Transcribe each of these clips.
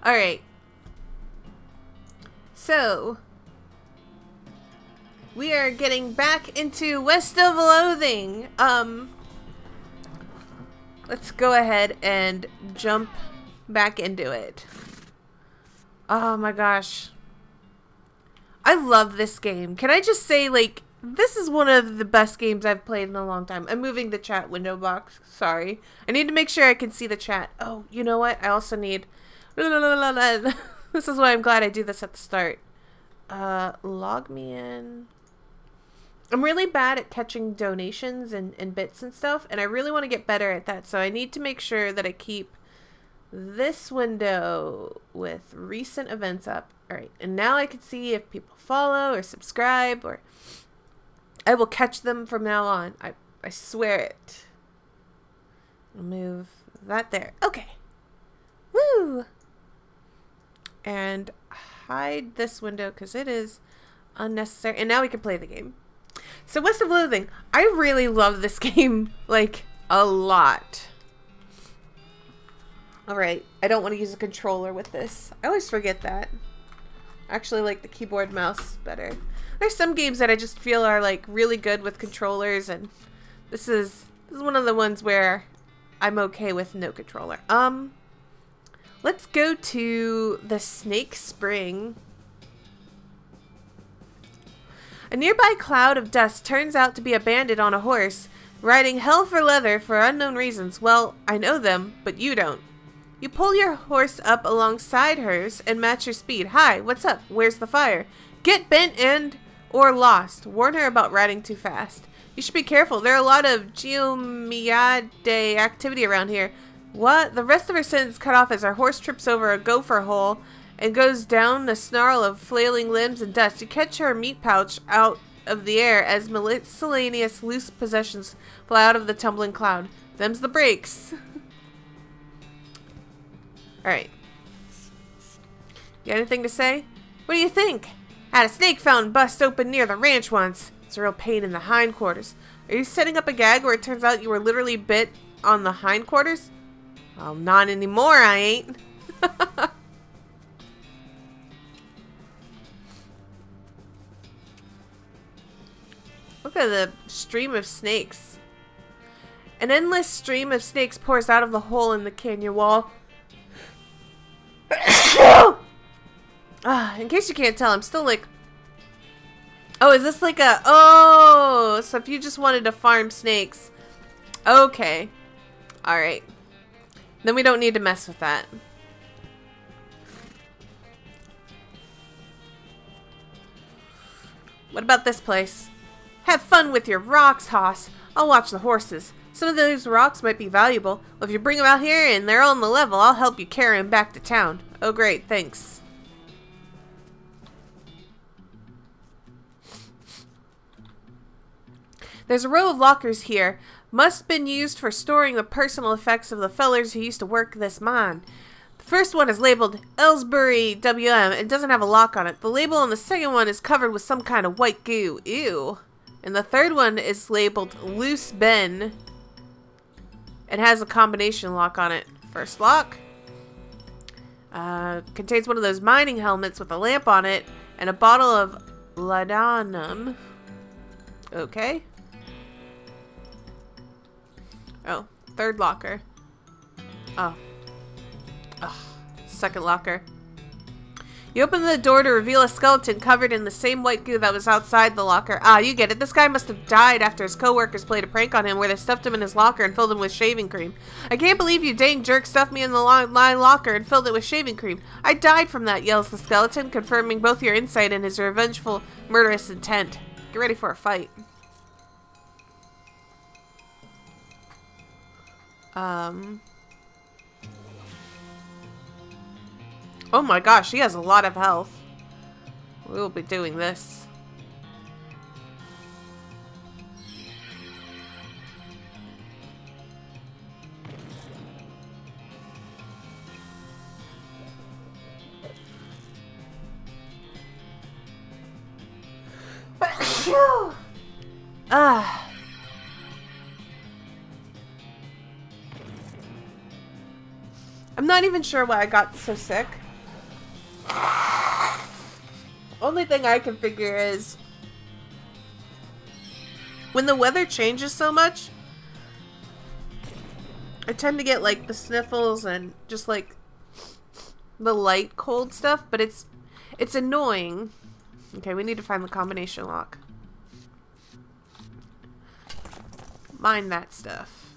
Alright. So, we are getting back into West of Loathing. Let's go ahead and jump back into it. Oh my gosh. I love this game. Can I just say, like, this is one of the best games I've played in a long time. I'm moving the chat window box. Sorry. I need to make sure I can see the chat. Oh, you know what? I also need... This is why I'm glad I do this at the start. Log me in. I'm really bad at catching donations and bits and stuff, and I really want to get better at that. So I need to make sure that I keep this window with recent events up. Alright, and now I can see if people follow or subscribe, or I will catch them from now on. I swear it. I'll move that there. Okay. Woo! And hide this window because it is unnecessary. And now we can play the game. So West of Loathing. I really love this game, like, a lot. Alright, I don't want to use a controller with this. I always forget that. I actually like the keyboard mouse better. There's some games that I just feel are, like, really good with controllers, and this is one of the ones where I'm okay with no controller. Let's go to the Snake Spring. A nearby cloud of dust turns out to be a bandit on a horse, riding hell for leather for unknown reasons. Well, I know them, but you don't. You pull your horse up alongside hers and match your speed. Hi, what's up? Where's the fire? Get bent and or lost. Warn her about riding too fast. You should be careful. There are a lot of geomiade activity around here. What? The rest of her sentence cut off as our horse trips over a gopher hole and goes down a snarl of flailing limbs and dust. You catch her meat pouch out of the air as miscellaneous loose possessions fly out of the tumbling cloud. Them's the breaks. Alright. You got anything to say? What do you think? Had a snake found bust open near the ranch once. It's a real pain in the hindquarters. Are you setting up a gag where it turns out you were literally bit on the hindquarters? Well, not anymore, I ain't. Look at the stream of snakes. An endless stream of snakes pours out of the hole in the canyon wall. In case you can't tell, I'm still like... Oh, is this like a... Oh, so if you just wanted to farm snakes. Okay. Alright. Then we don't need to mess with that. What about this place? Have fun with your rocks, Hoss. I'll watch the horses. Some of those rocks might be valuable. Well, if you bring them out here and they're on the level, I'll help you carry them back to town. Oh, great. Thanks. There's a row of lockers here. Must have been used for storing the personal effects of the fellers who used to work this mine. The first one is labeled Ellsbury WM and doesn't have a lock on it. The label on the second one is covered with some kind of white goo. Ew. And the third one is labeled Loose Ben and has a combination lock on it. First lock. Contains one of those mining helmets with a lamp on it and a bottle of laudanum. Okay. Oh, third locker. Oh. Ugh. Second locker. You open the door to reveal a skeleton covered in the same white goo that was outside the locker. Ah, you get it. This guy must have died after his co-workers played a prank on him where they stuffed him in his locker and filled him with shaving cream. I can't believe you dang jerk stuffed me in the my locker and filled it with shaving cream. I died from that, yells the skeleton, confirming both your insight and his revengeful, murderous intent. Get ready for a fight. Oh my gosh, he has a lot of health. We will be doing this. Ah. I'm not even sure why I got so sick. Only thing I can figure is when the weather changes so much, I tend to get like the sniffles and just like the light cold stuff, but it's annoying. Okay, we need to find the combination lock. Mine that stuff.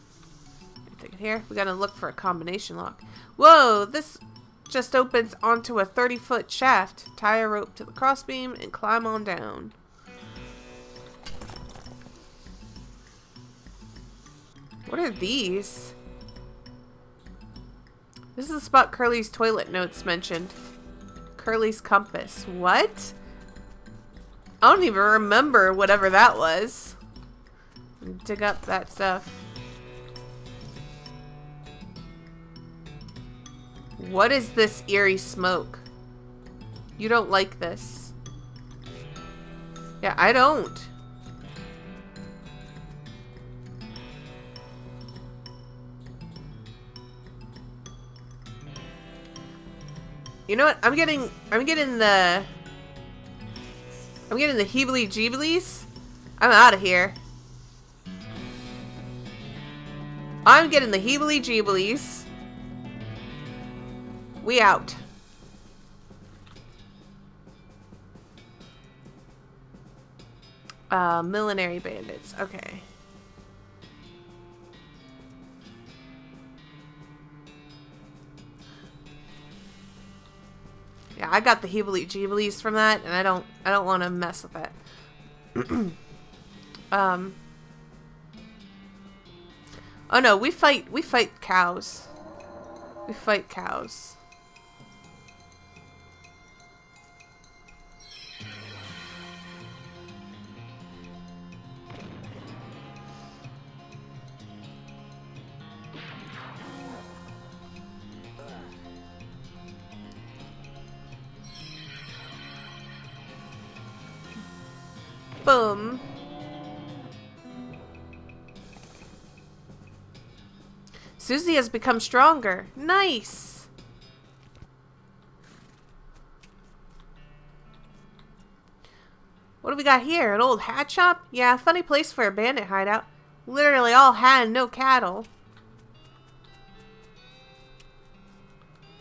Take it here. We gotta look for a combination lock. Whoa, this just opens onto a 30-foot shaft. Tie a rope to the crossbeam and climb on down. What are these? This is the spot Curly's toilet notes mentioned. Curly's compass. What? I don't even remember whatever that was. Dig up that stuff. What is this eerie smoke? You don't like this. Yeah, I don't. You know what? I'm getting the heebly-jeeblies. I'm out of here. I'm getting the heebly-jeeblies. We out. Millinery bandits. Okay. Yeah, I got the heebly-jeeblies from that, and I don't want to mess with it. Oh no, we fight cows. We fight cows. Boom. Susie has become stronger. Nice. What do we got here? An old hat shop? Yeah, funny place for a bandit hideout. Literally all hat and no cattle.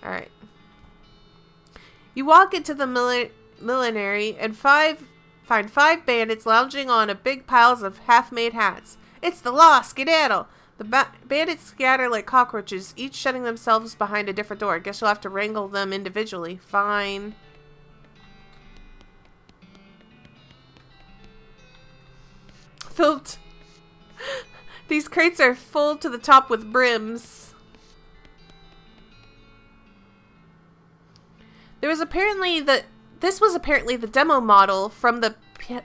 Alright. You walk into the millinery and find 5 bandits lounging on a big piles of half-made hats. It's the law, skedaddle! The bandits scatter like cockroaches, each shutting themselves behind a different door. Guess you'll have to wrangle them individually. Fine. Filled. These crates are full to the top with brims. This was apparently the demo model from the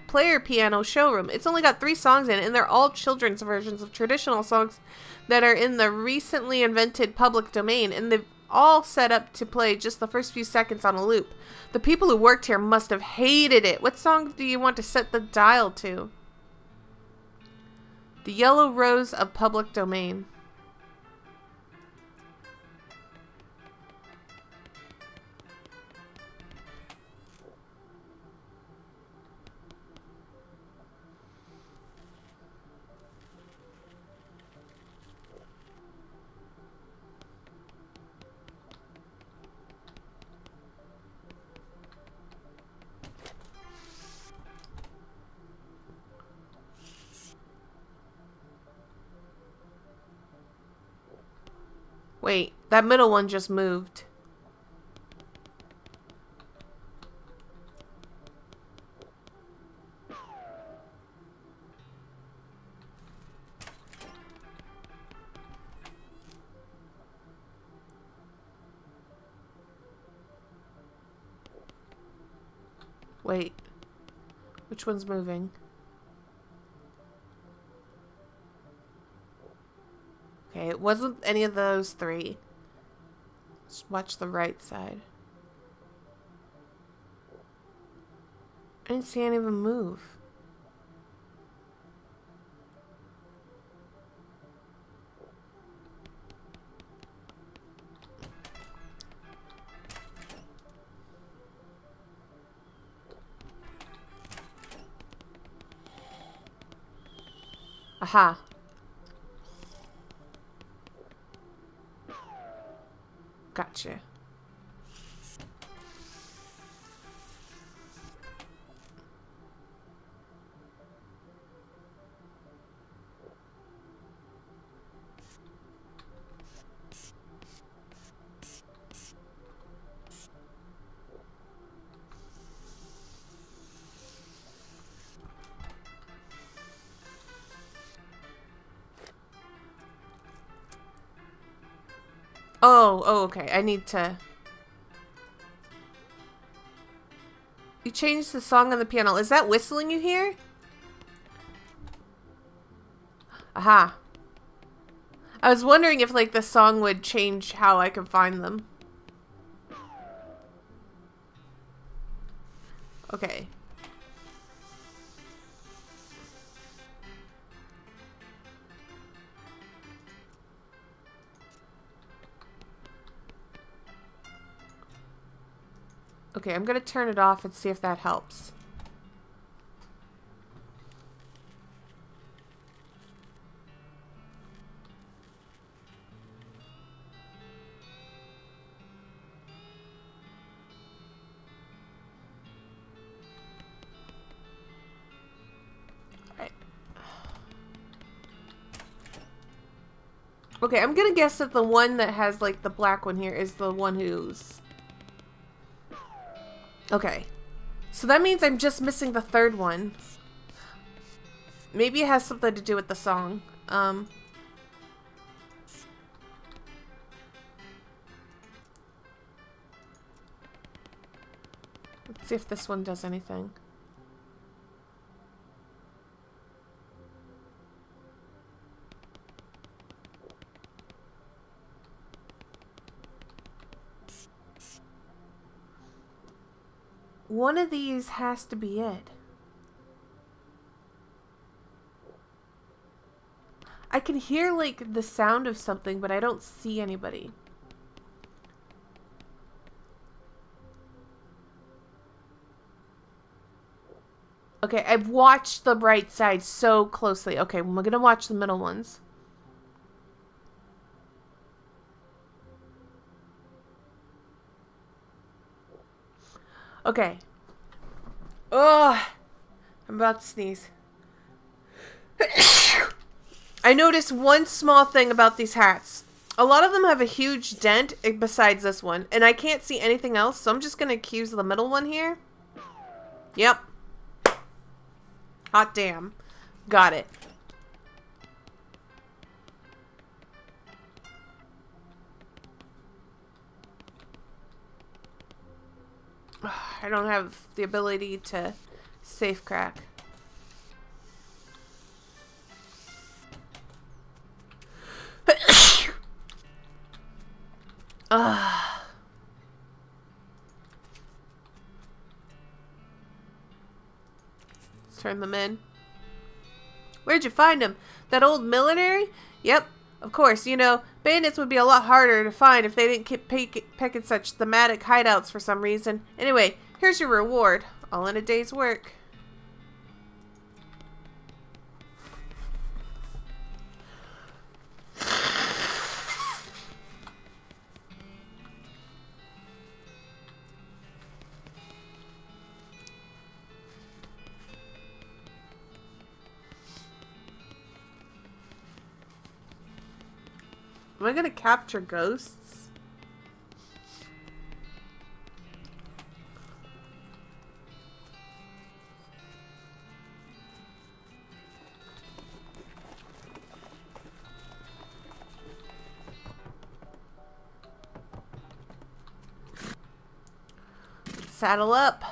player piano showroom. It's only got 3 songs in it, and they're all children's versions of traditional songs that are in the recently invented public domain, and they've all set up to play just the first few seconds on a loop. The people who worked here must have hated it. What song do you want to set the dial to? The Yellow Rose of Public Domain. Wait, that middle one just moved. Wait, which one's moving? Okay, it wasn't any of those 3. Let's watch the right side. I didn't see any of them move. Aha. Gotcha. Oh, okay. I need to... You changed the song on the piano. Is that whistling you hear? Aha. I was wondering if, like, the song would change how I could find them. Okay. Okay, I'm gonna turn it off and see if that helps. Alright. Okay, I'm gonna guess that the one that has, like, the black one here is the one who's... Okay. So that means I'm just missing the third one. Maybe it has something to do with the song. Let's see if this one does anything. One of these has to be it. I can hear, like, the sound of something, but I don't see anybody. Okay, I've watched the right side so closely. Okay, we're gonna watch the middle ones. Okay. Ugh. I'm about to sneeze. I noticed one small thing about these hats. A lot of them have a huge dent besides this one, and I can't see anything else, so I'm just gonna accuse the middle one here. Yep. Hot damn. Got it. I don't have the ability to safe crack. Let's turn them in. Where'd you find him? That old millinery? Yep, of course. You know, bandits would be a lot harder to find if they didn't keep picking such thematic hideouts for some reason. Anyway, here's your reward. All in a day's work. Am I gonna capture ghosts? Saddle up.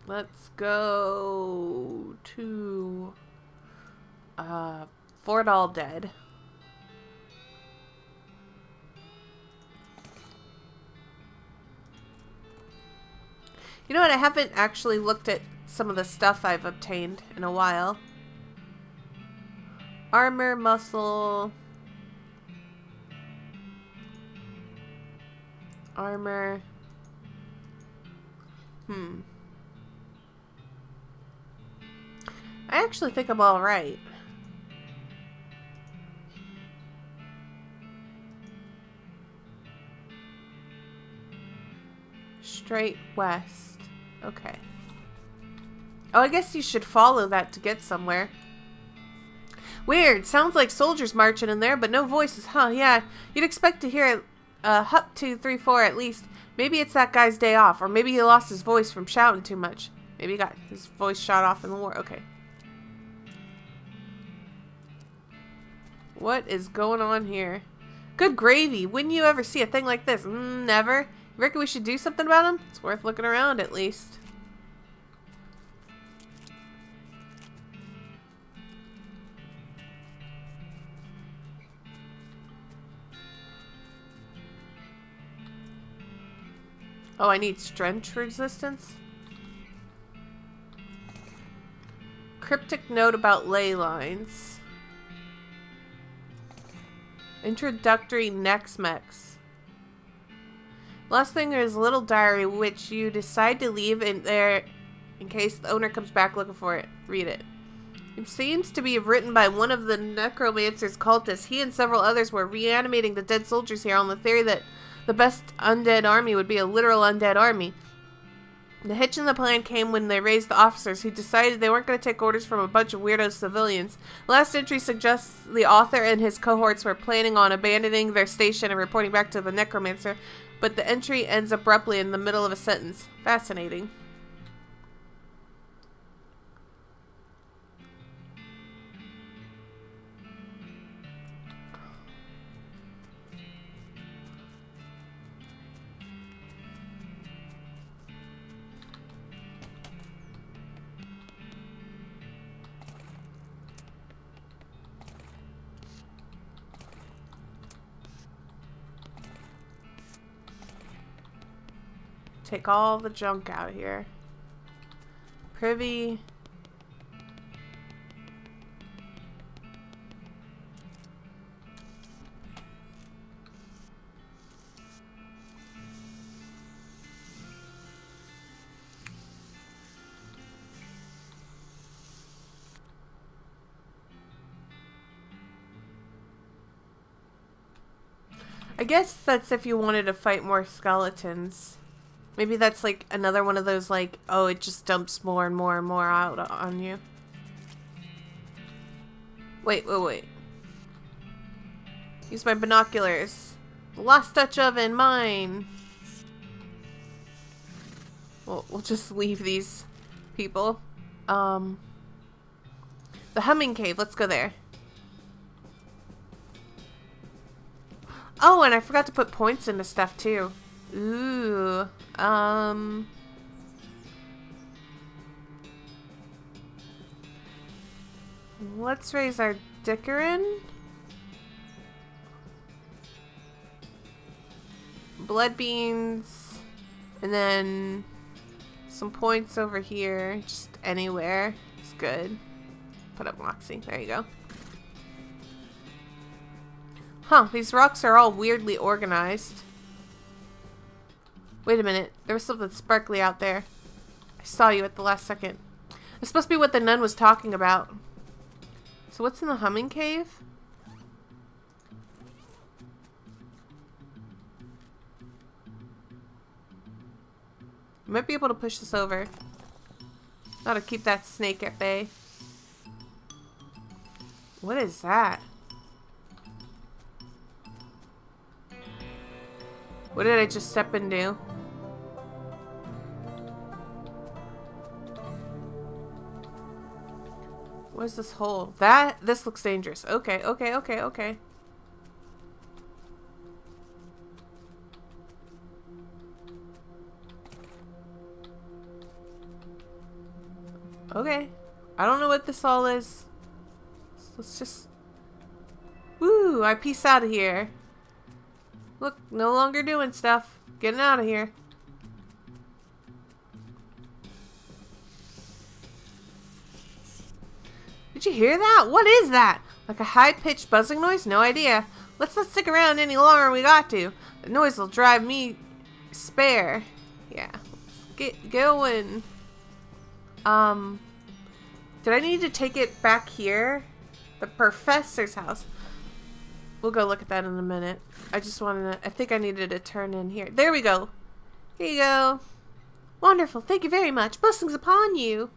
Let's go to Fort All Dead. You know what? I haven't actually looked at some of the stuff I've obtained in a while. Armor, muscle. Armor. I actually think I'm all right. Straight west. Okay. Oh, I guess you should follow that to get somewhere. Weird. Sounds like soldiers marching in there, but no voices, huh? Yeah, you'd expect to hear hup 2, 3, 4 at least. Maybe it's that guy's day off, or maybe he lost his voice from shouting too much. Maybe he got his voice shot off in the war. Okay. What is going on here? Good gravy. Wouldn't you ever see a thing like this? Never. You reckon we should do something about him? It's worth looking around at least. Oh, I need strength resistance? Cryptic note about ley lines. Introductory Nex-Mex. Last thing is a little diary which you decide to leave in there in case the owner comes back looking for it. Read it. It seems to be written by one of the necromancer's cultists. He and several others were reanimating the dead soldiers here on the theory that the best undead army would be a literal undead army. The hitch in the plan came when they raised the officers who decided they weren't going to take orders from a bunch of weirdo civilians. Last entry suggests the author and his cohorts were planning on abandoning their station and reporting back to the necromancer, but the entry ends abruptly in the middle of a sentence. Fascinating. Take all the junk out of here. Privy. I guess that's if you wanted to fight more skeletons. Maybe that's like another one of those like, oh, it just dumps more and more and more out on you. Wait. Use my binoculars. Last touch oven, mine. We'll just leave these people. The humming cave, let's go there. Oh, and I forgot to put points into stuff too. Ooh, let's raise our Dickerin. Blood beans, and then some points over here, just anywhere. It's good. Put up Moxie, there you go. Huh, these rocks are all weirdly organized. Wait a minute, there was something sparkly out there. I saw you at the last second. It's supposed to be what the nun was talking about. So what's in the humming cave? I might be able to push this over. Got to keep that snake at bay. What is that? What did I just step into? What is this hole? This looks dangerous. Okay. Okay. I don't know what this all is. So let's just... Woo! I peace out of here. Look, no longer doing stuff. Getting out of here. Did you hear that? What is that? Like a high-pitched buzzing noise? No idea. Let's not stick around any longer than we got to. The noise will drive me spare. Yeah. Let's get going. Did I need to take it back here? The professor's house. We'll go look at that in a minute. I just wanted to... I think I needed to turn in here. There we go. Here you go. Wonderful. Thank you very much. Blessings upon you.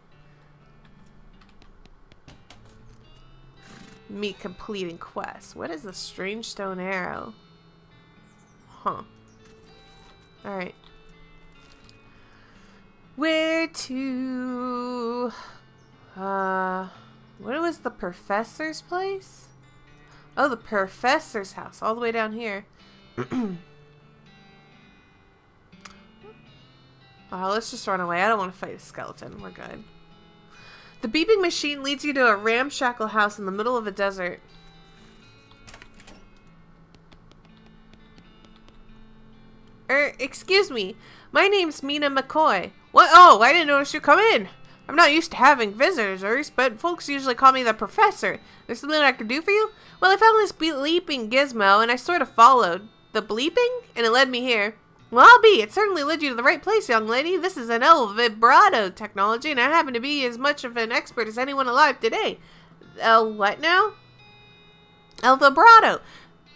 Me completing quest. What is the strange stone arrow? Huh. Alright. Where to... What was the professor's place? Oh, the professor's house. All the way down here. Let's just run away. I don't want to fight a skeleton. We're good. The beeping machine leads you to a ramshackle house in the middle of a desert. Excuse me. My name's Mina McCoy. What? Oh, I didn't notice you come in. I'm not used to having visitors, but folks usually call me the professor. There's something I can do for you? Well, I found this bleeping gizmo, and I sort of followed. The bleeping? And it led me here. Well, I'll be. It certainly led you to the right place, young lady. This is an El Vibrato technology, and I happen to be as much of an expert as anyone alive today. El what now? El Vibrato.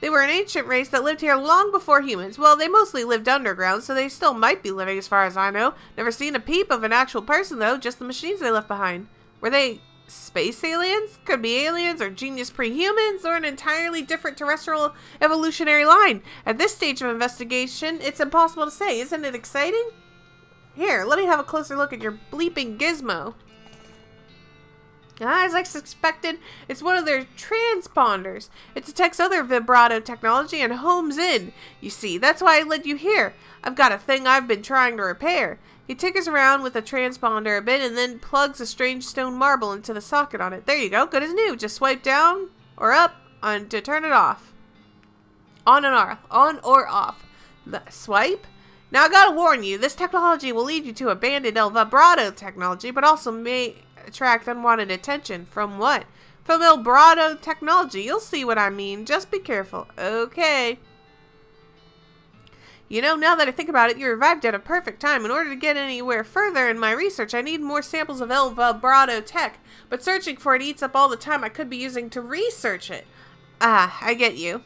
They were an ancient race that lived here long before humans. Well, they mostly lived underground, so they still might be living as far as I know. Never seen a peep of an actual person, though, just the machines they left behind. Were they space aliens? Could be aliens, or genius pre-humans, or an entirely different terrestrial evolutionary line. At this stage of investigation, it's impossible to say. Isn't it exciting? Here, let me have a closer look at your bleeping gizmo. As I suspected, it's one of their transponders. It detects other vibrato technology and homes in. You see, that's why I led you here. I've got a thing I've been trying to repair. He tinkers around with the transponder a bit and then plugs a strange stone marble into the socket on it. There you go, good as new. Just swipe down or up to turn it off. On or off. Swipe. Now I gotta warn you, this technology will lead you to abandoned El Vibrato technology, but also may attract unwanted attention. From what? From El Vibrato technology. You'll see what I mean. Just be careful. Okay. You know, now that I think about it, you arrived at a perfect time. In order to get anywhere further in my research, I need more samples of El Vibrato tech. But searching for it eats up all the time I could be using to research it. Ah, I get you.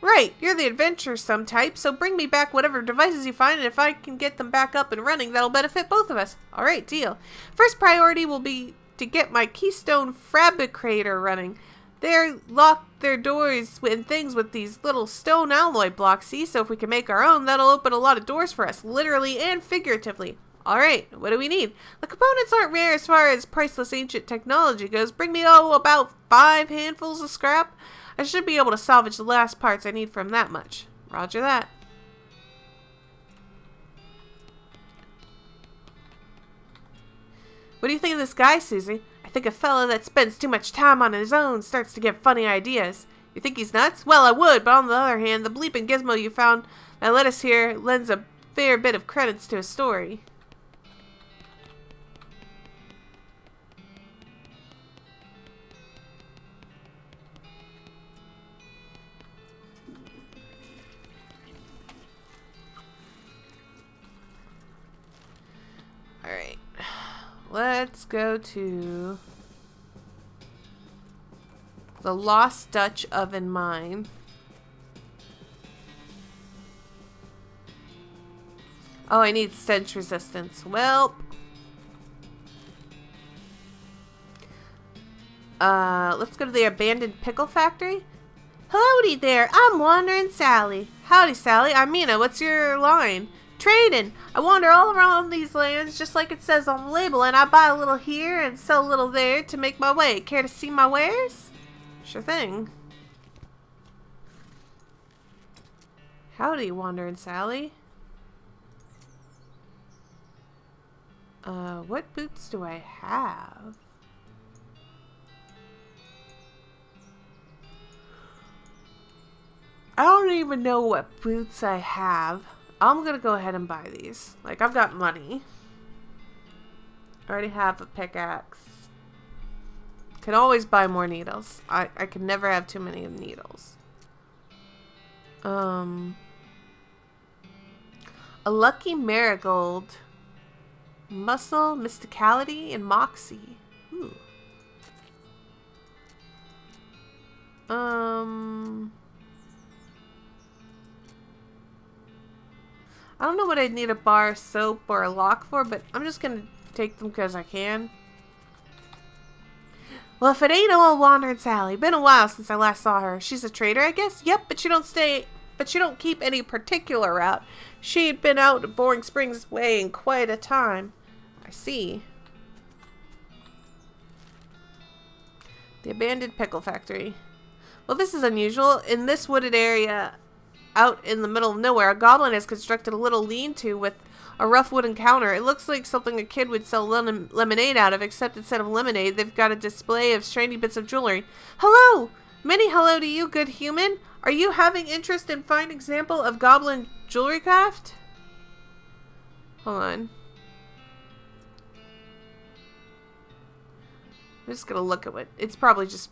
Right, you're the adventuresome type, so bring me back whatever devices you find, and if I can get them back up and running, that'll benefit both of us. Alright, deal. First priority will be to get my Keystone Fabricator running. They're locked their doors and things with these little stone alloy blocks, see? So if we can make our own, that'll open a lot of doors for us, literally and figuratively. Alright, what do we need? The components aren't rare as far as priceless ancient technology goes. Bring me, about 5 handfuls of scrap. I should be able to salvage the last parts I need from that much. Roger that. What do you think of this guy, Susie? I think a fellow that spends too much time on his own starts to get funny ideas. You think he's nuts? Well, I would, but on the other hand, the bleeping gizmo you found that led us here lends a fair bit of credence to his story. Alright, let's go to the Lost Dutch Oven Mine. Oh, I need stench resistance. Well, let's go to the abandoned pickle factory. Howdy there, I'm Wandering Sally. Howdy, Sally. I'm Mina. What's your line? Trading. I wander all around these lands just like it says on the label, and I buy a little here and sell a little there to make my way. Care to see my wares? Sure thing. Howdy, Wandering Sally. What boots do I have? I don't even know what boots I have. I'm gonna go ahead and buy these. Like, I've got money. I already have a pickaxe. Can always buy more needles. I can never have too many needles. A lucky marigold. Muscle, mysticality, and moxie. Ooh. I don't know what I'd need a bar of soap or a lock for, but I'm just gonna take them because I can. Well, if it ain't old Wandering Sally. Been a while since I last saw her. She's a trader, I guess? Yep, but you don't keep any particular route. She'd been out at Boring Springs Way in quite a time. I see. The abandoned pickle factory. Well, this is unusual. In this wooded area out in the middle of nowhere, a goblin has constructed a little lean-to with a rough wooden counter. It looks like something a kid would sell lemonade out of, except instead of lemonade, they've got a display of shiny bits of jewelry. Hello! Many hello to you, good human. Are you having interest in fine example of goblin jewelry craft? Hold on. I'm just gonna look at what it's probably just.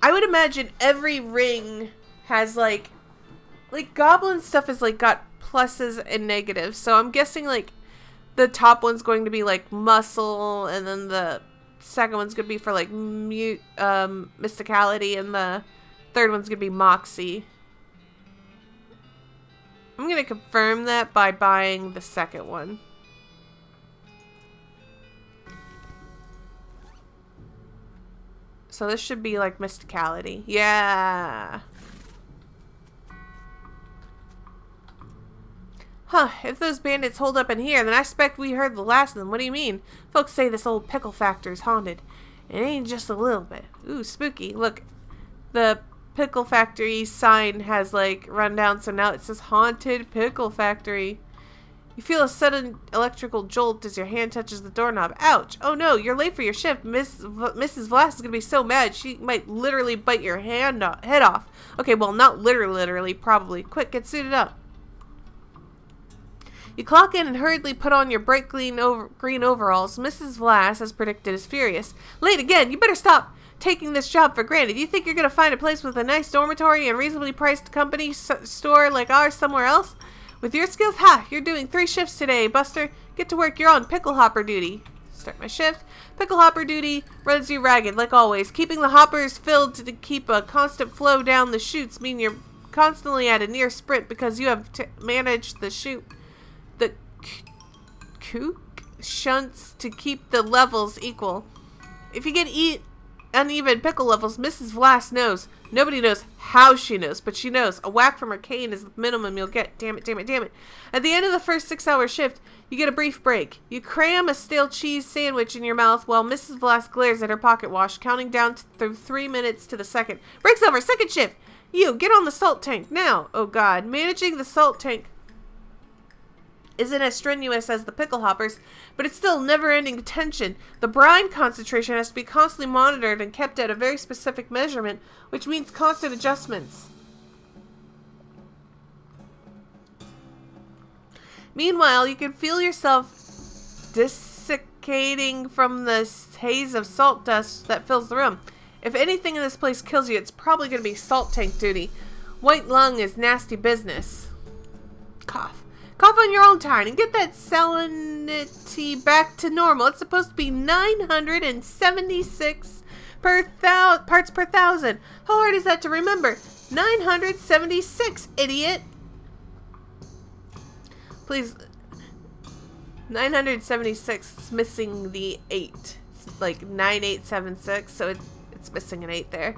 I would imagine every ring has like goblin stuff is like got pluses and negatives. So I'm guessing like the top one's going to be like muscle, and then the second one's gonna be for like mysticality, and the third one's gonna be moxie. I'm gonna confirm that by buying the second one. So this should be like mysticality. Yeah. Huh, if those bandits hold up in here, then I expect we heard the last of them. What do you mean? Folks say this old pickle factory's haunted. It ain't just a little bit. Ooh, spooky. Look, the pickle factory sign has like run down, so now it says haunted pickle factory. You feel a sudden electrical jolt as your hand touches the doorknob. Ouch! Oh no, you're late for your shift. Mrs. Vlass is gonna be so mad she might literally bite your head off. Okay, well, not literally, probably. Quick, get suited up. You clock in and hurriedly put on your bright green overalls. Mrs. Vlass, as predicted, is furious. Late again! You better stop taking this job for granted. You think you're gonna find a place with a nice dormitory and reasonably priced company store like ours somewhere else? With your skills, ha! You're doing 3 shifts today, Buster. Get to work, you're on pickle hopper duty. Start my shift. Pickle hopper duty runs you ragged, like always. Keeping the hoppers filled to keep a constant flow down the chutes mean you're constantly at a near sprint because you have managed the shunts to keep the levels equal. If you get uneven pickle levels, Mrs. Vlass knows. Nobody knows how she knows, but she knows. A whack from her cane is the minimum you'll get. Damn it, damn it, damn it. At the end of the first 6-hour shift, you get a brief break. You cram a stale cheese sandwich in your mouth while Mrs. Vlass glares at her pocket watch, counting down through 3 minutes to the second. Break's over! Second shift! You, get on the salt tank, now! Oh god, managing the salt tank isn't as strenuous as the pickle hoppers, but it's still never-ending tension. The brine concentration has to be constantly monitored and kept at a very specific measurement, which means constant adjustments. Meanwhile, you can feel yourself desiccating from the haze of salt dust that fills the room. If anything in this place kills you, it's probably going to be salt tank duty. White lung is nasty business. Cough. Cough on your own time and get that salinity back to normal. It's supposed to be 976 parts per thousand. How hard is that to remember? 976, idiot. Please. 976. It's missing the 8. It's like 9876, so it's missing an 8 there.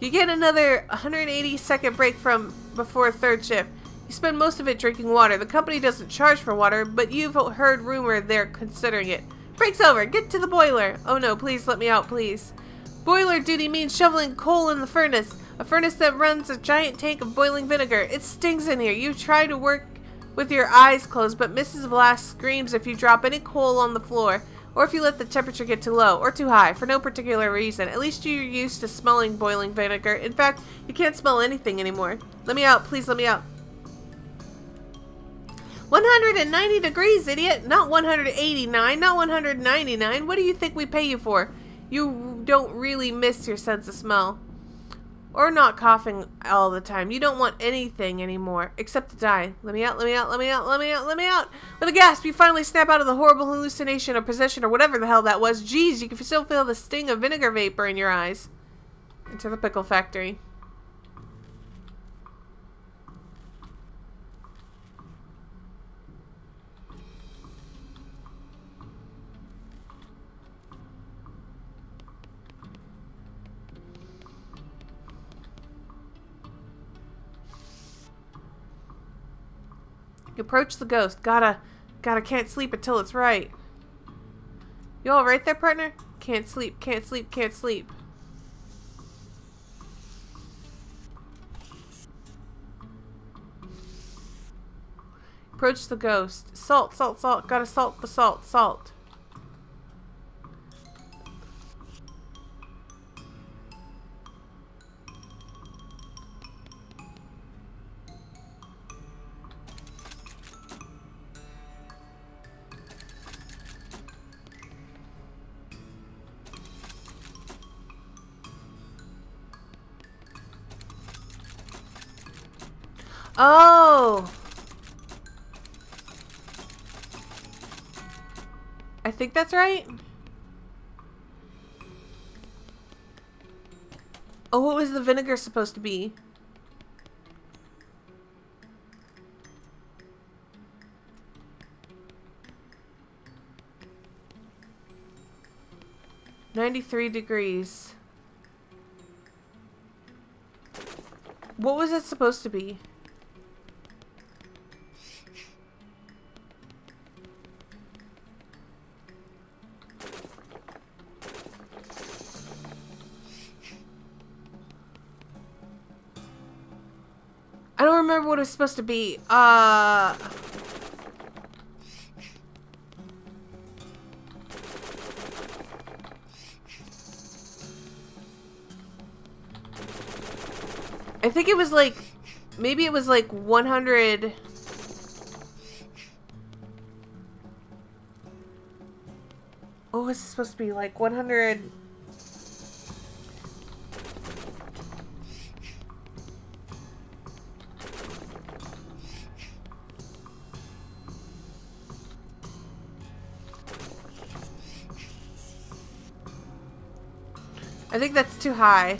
You get another 180-second break from before third shift. You spend most of it drinking water. The company doesn't charge for water, but you've heard rumor they're considering it. Break's over. Get to the boiler. Oh no, please let me out, please. Boiler duty means shoveling coal in the furnace. A furnace that runs a giant tank of boiling vinegar. It stings in here. You try to work with your eyes closed, but Mrs. Vlass screams if you drop any coal on the floor, or if you let the temperature get too low or too high for no particular reason. At least you're used to smelling boiling vinegar. In fact, you can't smell anything anymore. Let me out. Please let me out. 190 degrees, idiot! Not 189, not 199. What do you think we pay you for? You don't really miss your sense of smell. Or not coughing all the time. You don't want anything anymore except to die. Let me out, let me out, let me out, let me out, let me out. With a gasp, you finally snap out of the horrible hallucination or possession or whatever the hell that was. Jeez, you can still feel the sting of vinegar vapor in your eyes. Enter the pickle factory. You approach the ghost. Gotta, can't sleep until it's right. You all right there, partner? Can't sleep, can't sleep, can't sleep. Approach the ghost. Salt, salt, salt. Gotta salt the salt, salt. Oh! I think that's right. Oh, what was the vinegar supposed to be? $93. What was it supposed to be? I don't remember what it was supposed to be. I think it was like, maybe it was like 100. What was it supposed to be? Like 100. I think that's too high.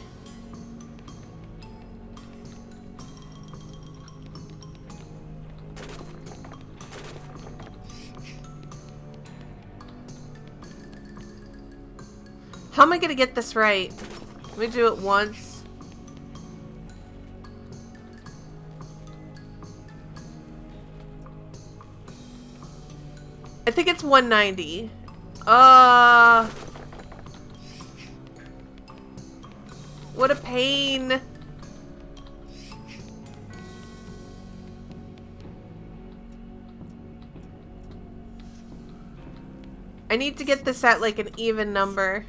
How am I gonna get this right? Let me do it once. I think it's 190. What a pain. I need to get this at like an even number.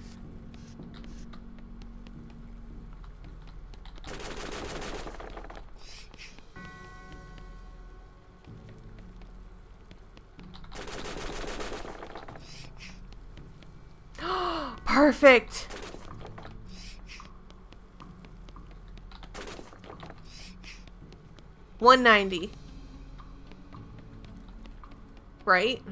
Perfect. $190. Right?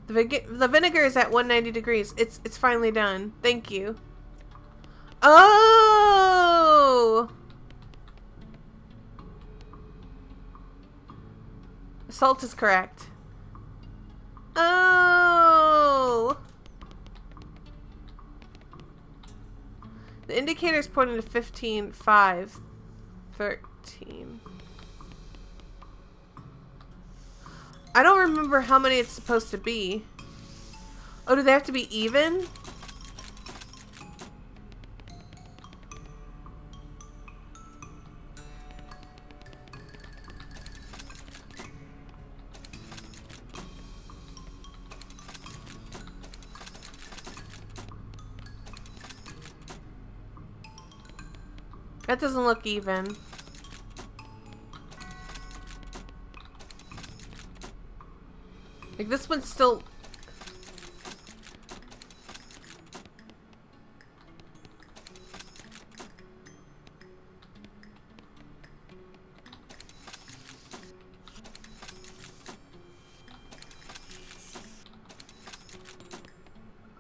The vinegar is at 190 degrees. It's finally done. Thank you. Oh! Salt is correct. Oh! The indicator is pointing to 15, 5, 13. I don't remember how many it's supposed to be. Oh, do they have to be even? That doesn't look even. Like, this one's still...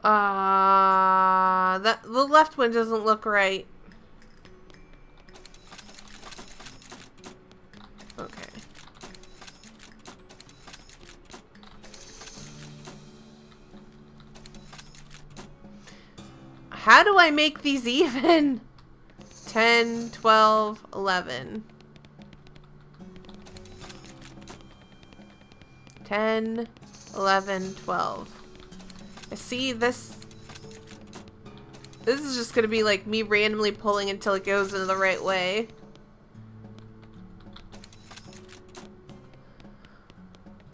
The left one doesn't look right. Okay. How do I make these even? 10, 12, 11. 10, 11, 12. I see this. This is just gonna be like me randomly pulling until it goes in the right way.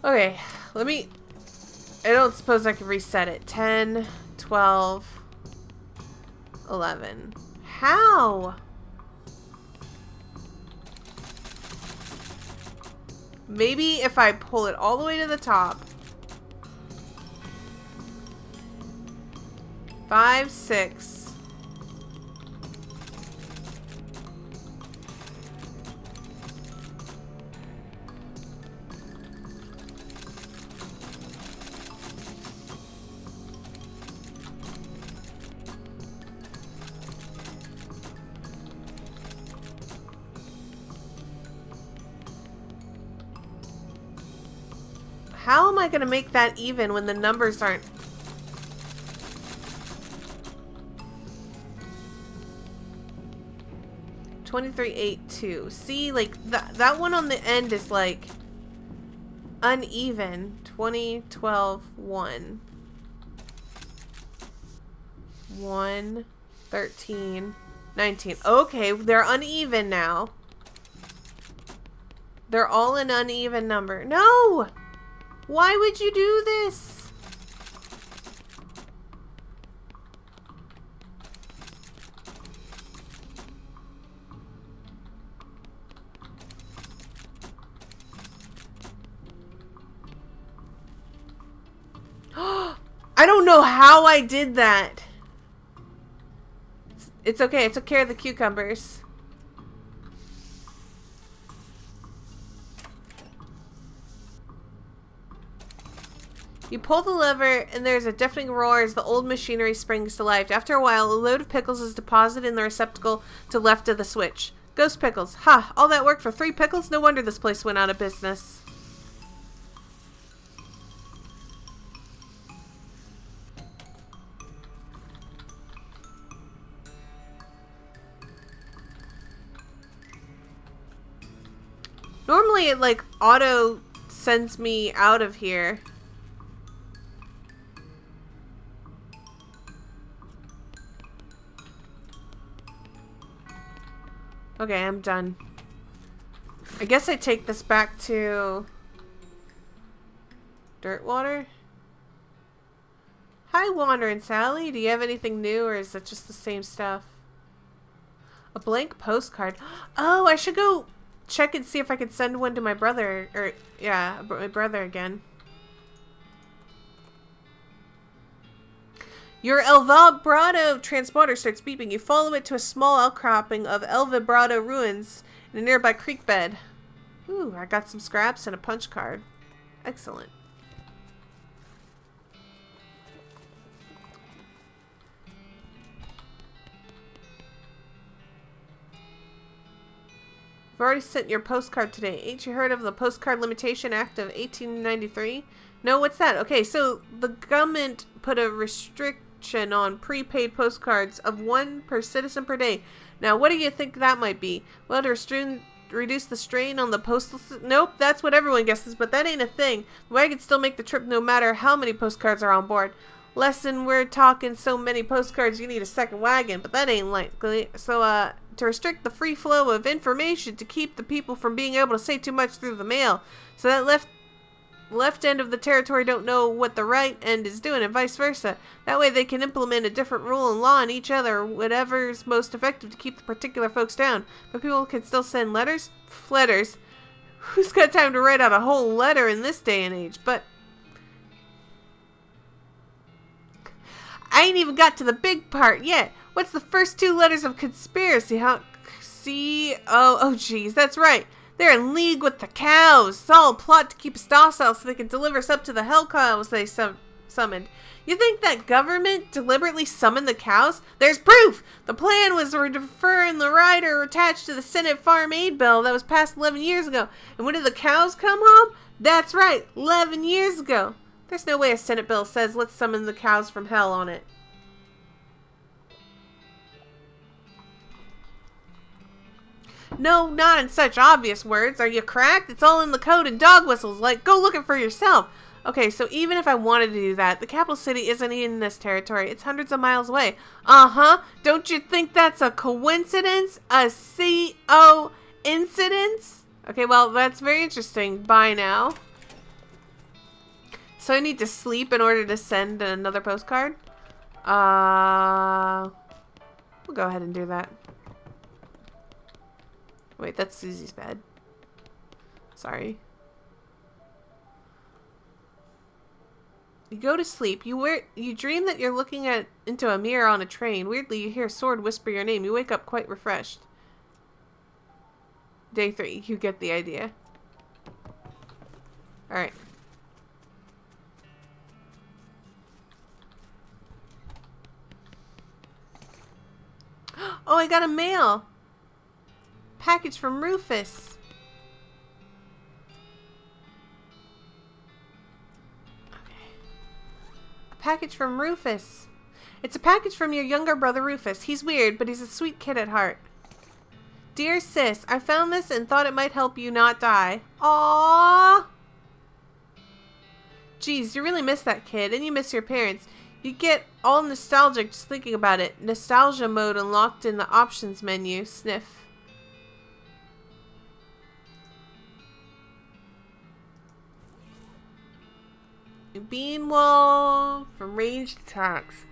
Okay, let me... I don't suppose I can reset it. 10, 12, 11. How? Maybe if I pull it all the way to the top. 5, 6. How am I going to make that even when the numbers aren't... $23, 8, 2. See, like, that one on the end is, like, uneven. 20, 12, 1. 1, 13, 19. Okay, they're uneven now. They're all an uneven number. No! Why would you do this? I don't know how I did that. It's okay. I took care of the cucumbers. You pull the lever, and there's a deafening roar as the old machinery springs to life. After a while, a load of pickles is deposited in the receptacle to the left of the switch. Ghost pickles. Ha! All that work for 3 pickles? No wonder this place went out of business. Normally, it, like, auto sends me out of here. Okay, I'm done. I guess I take this back to Dirtwater. Hi, Wandering Sally. Do you have anything new, or is it just the same stuff? A blank postcard. Oh, I should go check and see if I could send one to my brother. Or, yeah, my brother again. Your El Vibrado transporter starts beeping. You follow it to a small outcropping of El Vibrado ruins in a nearby creek bed. Ooh, I got some scraps and a punch card. Excellent. I've already sent your postcard today. Ain't you heard of the Postcard Limitation Act of 1893? No, what's that? Okay, so the government put a restriction on prepaid postcards of 1 per citizen per day. Now, what do you think that might be? Well, to reduce the strain on the postal system? Nope, that's what everyone guesses, but that ain't a thing. The wagon still make the trip no matter how many postcards are on board. Lesson, we're talking so many postcards you need a second wagon, but that ain't likely. So, to restrict the free flow of information to keep the people from being able to say too much through the mail. So that left end of the territory don't know what the right end is doing, and vice versa. That way they can implement a different rule and law on each other, whatever's most effective to keep the particular folks down. But people can still send letters? Letters. Who's got time to write out a whole letter in this day and age? But I ain't even got to the big part yet. What's the first 2 letters of conspiracy? How? Oh, geez, that's right. They're in league with the cows. It's all a plot to keep us docile so they can deliver us up to the hell cows they summoned. You think that government deliberately summoned the cows? There's proof! The plan was to defer the rider attached to the Senate Farm Aid Bill that was passed 11 years ago. And when did the cows come home? That's right, 11 years ago. There's no way a Senate bill says let's summon the cows from hell on it. No, not in such obvious words. Are you cracked? It's all in the code and dog whistles. Like, go looking for yourself. Okay, so even if I wanted to do that, the capital city isn't in this territory. It's hundreds of miles away. Uh-huh. Don't you think that's a coincidence? A CO incidence? Okay, well, that's very interesting. Bye now. So I need to sleep in order to send another postcard? We'll go ahead and do that. Wait, that's Susie's bed. Sorry. You go to sleep. You dream that you're looking into a mirror on a train. Weirdly, you hear a sword whisper your name. You wake up quite refreshed. Day 3. You get the idea. Alright. Oh, I got a mail. Package from Rufus. Package from Rufus. It's a package from your younger brother Rufus. He's weird, but he's a sweet kid at heart. Dear sis, I found this and thought it might help you not die. Aww. Geez, you really miss that kid, and you miss your parents. You get all nostalgic just thinking about it. Nostalgia mode unlocked in the options menu. Sniff. Beanwall from ranged attacks.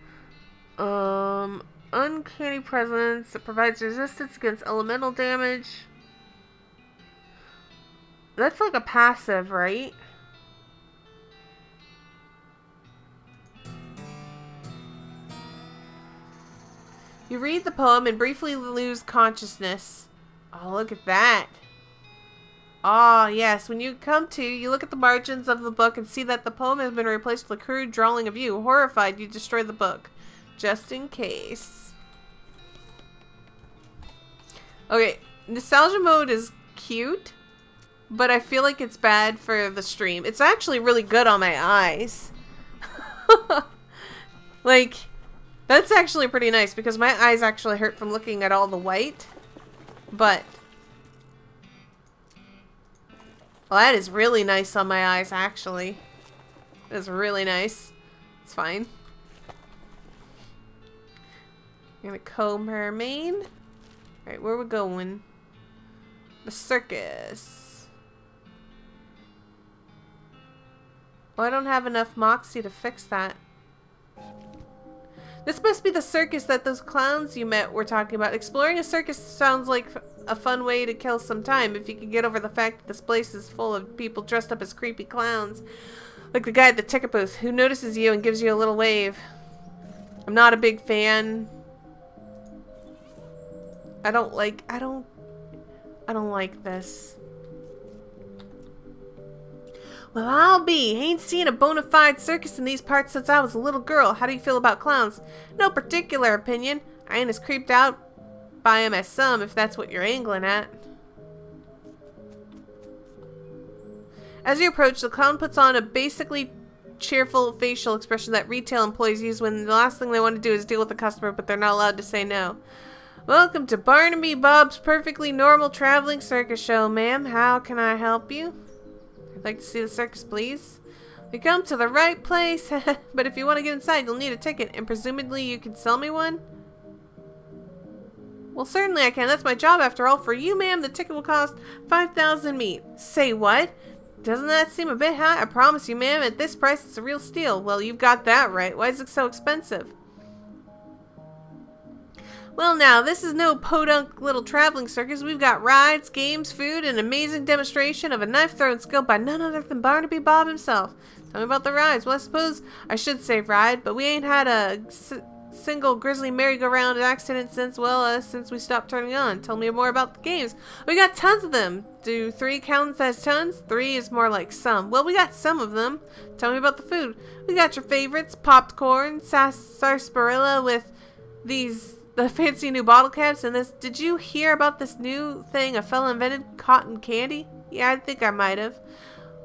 Uncanny presence that provides resistance against elemental damage. That's like a passive, right? You read the poem and briefly lose consciousness. Oh, look at that. Ah, yes. When you come to, you look at the margins of the book and see that the poem has been replaced with a crude drawing of you. Horrified, you destroy the book. Just in case. Okay, nostalgia mode is cute, but I feel like it's bad for the stream. It's actually really good on my eyes. Like, that's actually pretty nice because my eyes actually hurt from looking at all the white. But... well, that is really nice on my eyes, actually. That's really nice. It's fine. I'm gonna comb her mane. Alright, where are we going? The circus. Well, I don't have enough moxie to fix that. This must be the circus that those clowns you met were talking about. Exploring a circus sounds like a fun way to kill some time if you can get over the fact that this place is full of people dressed up as creepy clowns. Like the guy at the ticket booth who notices you and gives you a little wave. I'm not a big fan. I don't like this. Well, I'll be. Ain't seen a bona fide circus in these parts since I was a little girl. How do you feel about clowns? No particular opinion. I ain't as creeped out by 'em as some, if that's what you're angling at. As you approach, the clown puts on a basically cheerful facial expression that retail employees use when the last thing they want to do is deal with a customer, but they're not allowed to say no. Welcome to Barnaby Bob's perfectly normal traveling circus show, ma'am. How can I help you? I'd like to see the circus, please. You come to the right place, but if you want to get inside, you'll need a ticket, and presumably you can sell me one? Well, certainly I can. That's my job after all. For you, ma'am, the ticket will cost 5,000 meat. Say what? Doesn't that seem a bit high? I promise you, ma'am, at this price, it's a real steal. Well, you've got that right. Why is it so expensive? Well, now, this is no podunk little traveling circus. We've got rides, games, food, and an amazing demonstration of a knife-throwing skill by none other than Barnaby Bob himself. Tell me about the rides. Well, I suppose I should say ride, but we ain't had single grizzly merry-go-round accident since we stopped turning on. Tell me more about the games. We got tons of them. Do 3 count as tons? 3 is more like some. Well, we got some of them. Tell me about the food. We got your favorites, popped corn, sarsaparilla with the fancy new bottle caps, and this. Did you hear about this new thing a fella invented? Cotton candy? Yeah, I think I might have.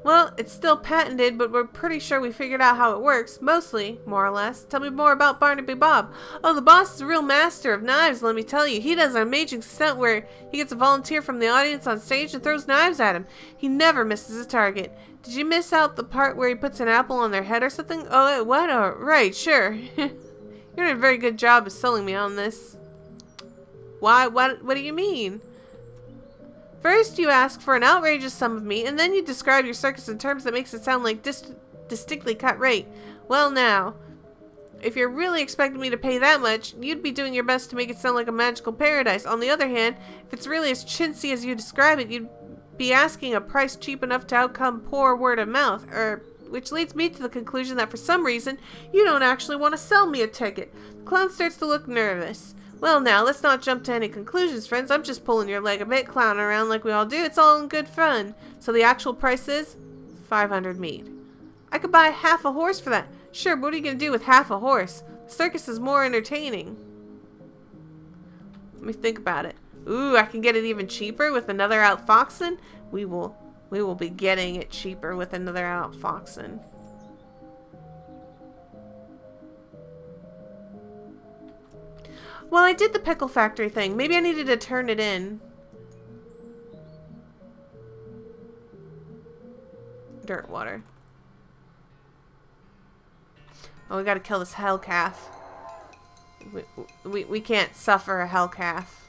Well, it's still patented, but we're pretty sure we figured out how it works. Mostly, more or less. Tell me more about Barnaby Bob. Oh, the boss is a real master of knives, let me tell you. He does an amazing stunt where he gets a volunteer from the audience on stage and throws knives at him. He never misses a target. Did you miss out the part where he puts an apple on their head or something? Oh, what? Oh, right, sure. You're doing a very good job of selling me on this. Why? What do you mean? First, you ask for an outrageous sum of me, and then you describe your circus in terms that makes it sound like distinctly cut rate. Well, now, if you're really expecting me to pay that much, you'd be doing your best to make it sound like a magical paradise. On the other hand, if it's really as chintzy as you describe it, you'd be asking a price cheap enough to outcome poor word of mouth, which leads me to the conclusion that for some reason, you don't actually want to sell me a ticket. The clown starts to look nervous. Well now, let's not jump to any conclusions, friends. I'm just pulling your leg a bit, clowning around like we all do. It's all in good fun. So the actual price is 500 mead. I could buy half a horse for that. Sure, but what are you going to do with half a horse? The circus is more entertaining. Let me think about it. Ooh, I can get it even cheaper with another outfoxen? We will be getting it cheaper with another outfoxen. Well, I did the pickle factory thing. Maybe I needed to turn it in. Dirt water. Oh, we gotta kill this hell calf. We can't suffer a hell calf.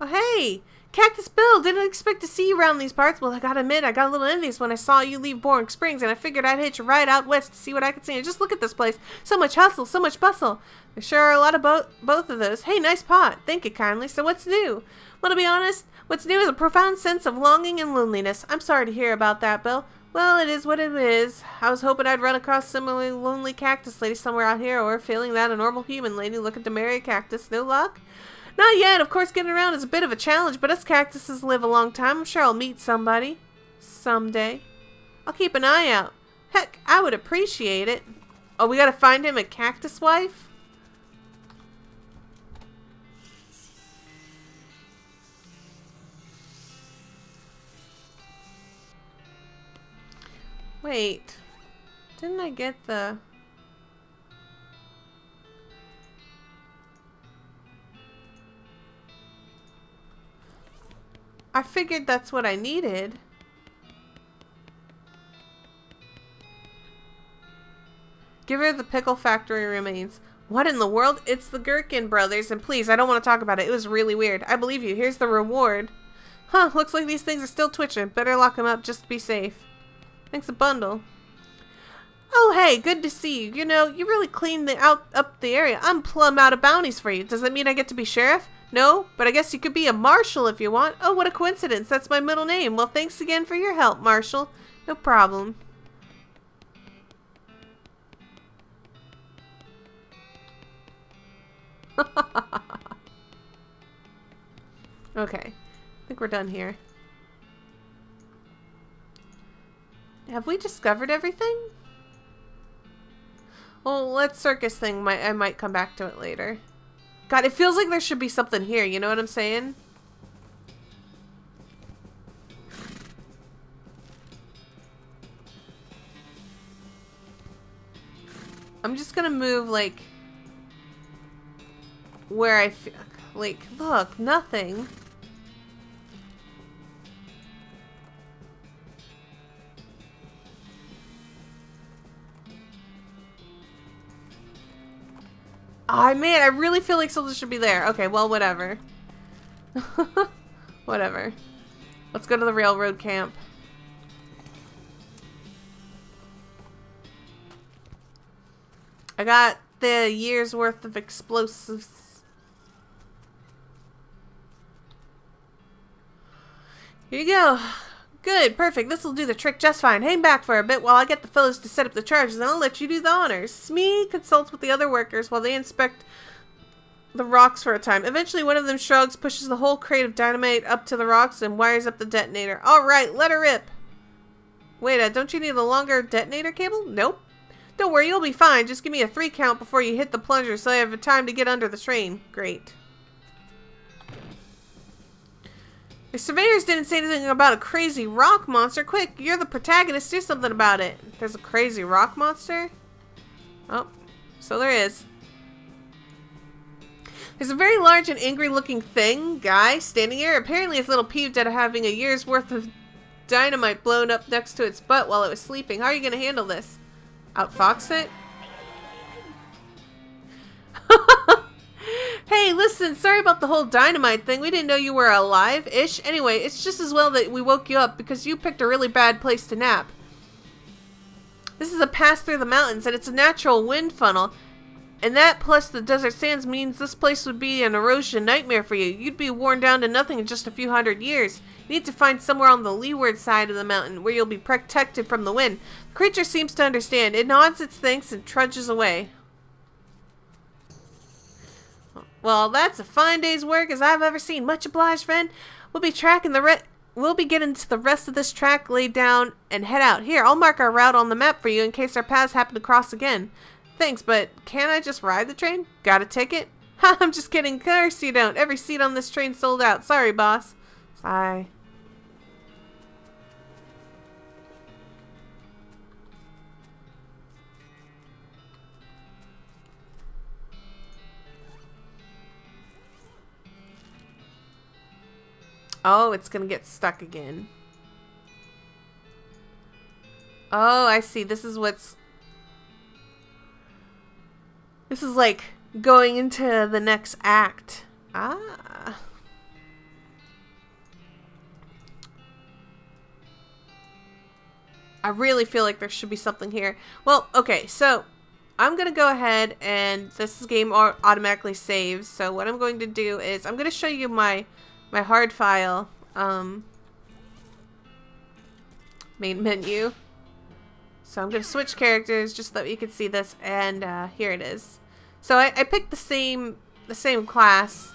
Oh, hey! Cactus Bill! Didn't expect to see you around these parts. Well, I gotta admit, I got a little envious when I saw you leave Boring Springs, and I figured I'd hitch a ride out west to see what I could see. And just look at this place. So much hustle, so much bustle. There sure are a lot of both of those. Hey, nice pot. Thank you kindly. So what's new? Well, to be honest, what's new is a profound sense of longing and loneliness. I'm sorry to hear about that, Bill. Well, it is what it is. I was hoping I'd run across a similarly lonely cactus lady somewhere out here, or failing that, a normal human lady looking to marry a cactus. No luck? Not yet. Of course, getting around is a bit of a challenge, but us cactuses live a long time. I'm sure I'll meet somebody. Someday. I'll keep an eye out. Heck, I would appreciate it. Oh, we gotta find him a cactus wife? Wait. Didn't I get the... I figured that's what I needed. Give her the pickle factory remains. What in the world? It's the Gherkin brothers, and please, I don't want to talk about it. It was really weird. I believe you. Here's the reward. Huh, looks like these things are still twitching. Better lock them up just to be safe. Thanks a bundle. Oh, hey, good to see you. You know, you really cleaned up the area. I'm plumb out of bounties for you. Does that mean I get to be sheriff? No, but I guess you could be a marshal if you want. Oh, what a coincidence. That's my middle name. Well, thanks again for your help, Marshal. No problem. Okay. I think we're done here. Have we discovered everything? Well, let's circus thing. I might come back to it later. God, it feels like there should be something here. You know what I'm saying? I'm just gonna move, like, where I feel... Like, look, nothing. Oh, man, I really feel like something should be there. Okay, well, whatever. Whatever. Let's go to the railroad camp. I got the year's worth of explosives. Here you go. Good, perfect. This will do the trick just fine. Hang back for a bit while I get the fellows to set up the charges, and I'll let you do the honors. Smee consults with the other workers while they inspect the rocks for a time. Eventually, one of them shrugs, pushes the whole crate of dynamite up to the rocks, and wires up the detonator. Alright, let her rip. Wait, don't you need a longer detonator cable? Nope. Don't worry, you'll be fine. Just give me a 3 count before you hit the plunger so I have time to get under the train. Great. The surveyors didn't say anything about a crazy rock monster. Quick, you're the protagonist. Do something about it. There's a crazy rock monster? Oh, so there is. There's a very large and angry looking guy standing here. Apparently it's a little peeved at having a year's worth of dynamite blown up next to its butt while it was sleeping. How are you going to handle this? Outfox it? Hey, listen, sorry about the whole dynamite thing. We didn't know you were alive-ish. Anyway, it's just as well that we woke you up because you picked a really bad place to nap. This is a pass through the mountains, and it's a natural wind funnel. And that plus the desert sands means this place would be an erosion nightmare for you. You'd be worn down to nothing in just a few hundred years. You need to find somewhere on the leeward side of the mountain where you'll be protected from the wind. The creature seems to understand. It nods its thanks and trudges away. Well, that's a fine day's work as I've ever seen. Much obliged, friend. We'll be getting to the rest of this track laid down and head out. Here, I'll mark our route on the map for you in case our paths happen to cross again. Thanks, but can't I just ride the train? Got a ticket? Ha, I'm just kidding. Of course you don't. Every seat on this train sold out. Sorry, boss. Sigh. Oh, it's gonna get stuck again. Oh, I see. This is like going into the next act. Ah. I really feel like there should be something here. Well, okay, so I'm gonna go ahead and this game automatically saves. So what I'm going to do is I'm gonna show you my hard file main menu. So I'm going to switch characters just so that you can see this, and here it is. So I picked the same class,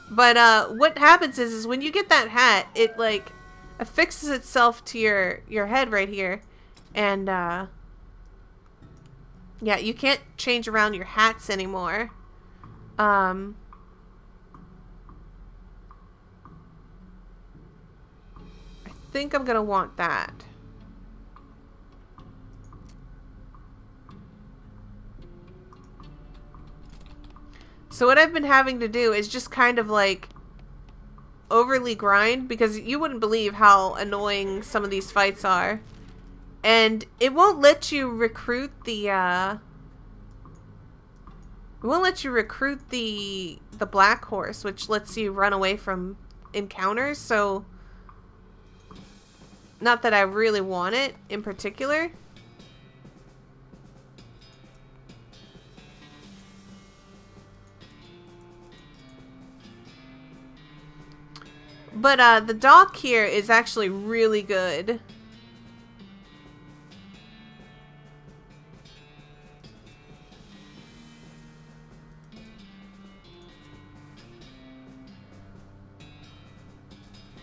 but what happens is when you get that hat, it like affixes itself to your head right here, and yeah, you can't change around your hats anymore. I think I'm gonna want that. So what I've been having to do is just kind of like overly grind, because you wouldn't believe how annoying some of these fights are. And it won't let you recruit the the black horse, which lets you run away from encounters. So not that I really want it in particular. But the dock here is actually really good.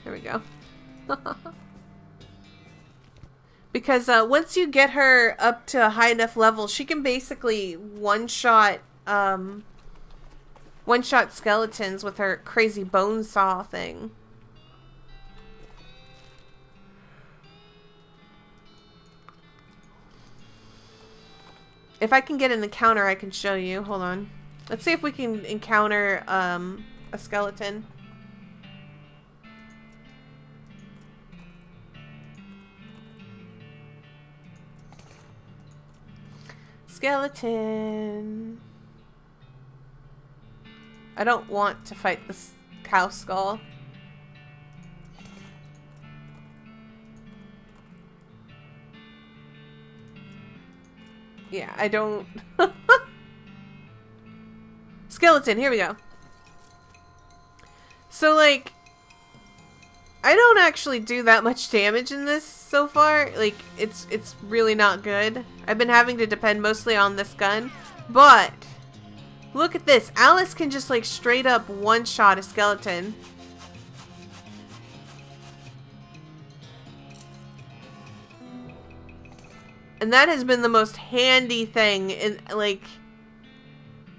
There we go. Because once you get her up to a high enough level, she can basically one-shot skeletons with her crazy bone saw thing. If I can get an encounter, I can show you. Hold on. Let's see if we can encounter a skeleton. Skeleton. I don't want to fight this cow skull. Yeah, I don't. skeleton. Here we go. So, like, I don't actually do that much damage in this so far. Like, it's really not good. I've been having to depend mostly on this gun. But, look at this. Alice can just, like, straight up one-shot a skeleton. And that has been the most handy thing in, like,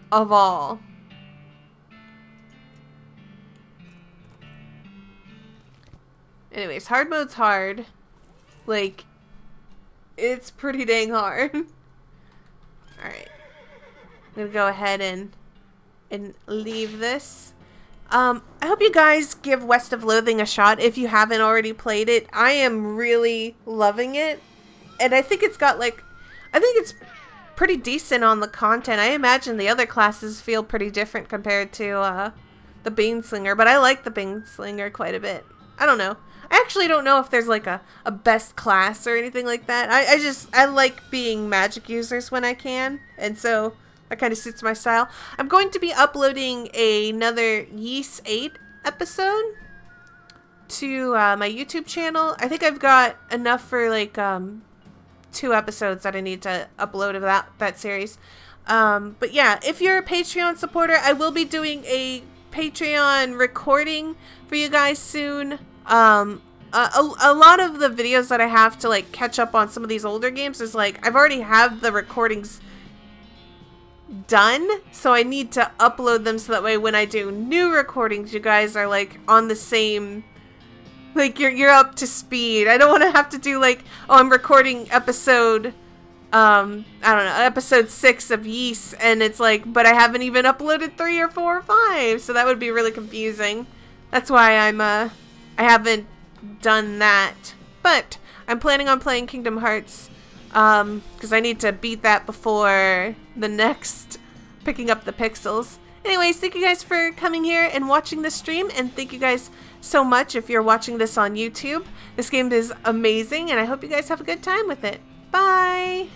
of all. Anyways, hard mode's hard. Like, it's pretty dang hard. Alright. I'm gonna go ahead and leave this. I hope you guys give West of Loathing a shot if you haven't already played it. I am really loving it. And I think it's got, like, I think it's pretty decent on the content. I imagine the other classes feel pretty different compared to the Beanslinger, but I like the Beanslinger quite a bit. I don't know. I actually don't know if there's like a best class or anything like that. I like being magic users when I can, and so that kind of suits my style. I'm going to be uploading another Ys 8 episode to my YouTube channel. I think I've got enough for like 2 episodes that I need to upload of that series. But yeah, if you're a Patreon supporter, I will be doing a Patreon recording for you guys soon. A lot of the videos that I have to like catch up on some of these older games is like I've already have the recordings done, so I need to upload them so that way when I do new recordings, you guys are like on the same, like you're up to speed. I don't want to have to do like, oh, I'm recording episode I don't know, episode 6 of Ys, and it's like, but I haven't even uploaded 3 or 4 or 5, so that would be really confusing. That's why I haven't done that, but I'm planning on playing Kingdom Hearts, because I need to beat that before the next picking up the pixels. Anyways, thank you guys for coming here and watching this stream, and thank you guys so much if you're watching this on YouTube. This game is amazing, and I hope you guys have a good time with it. Bye!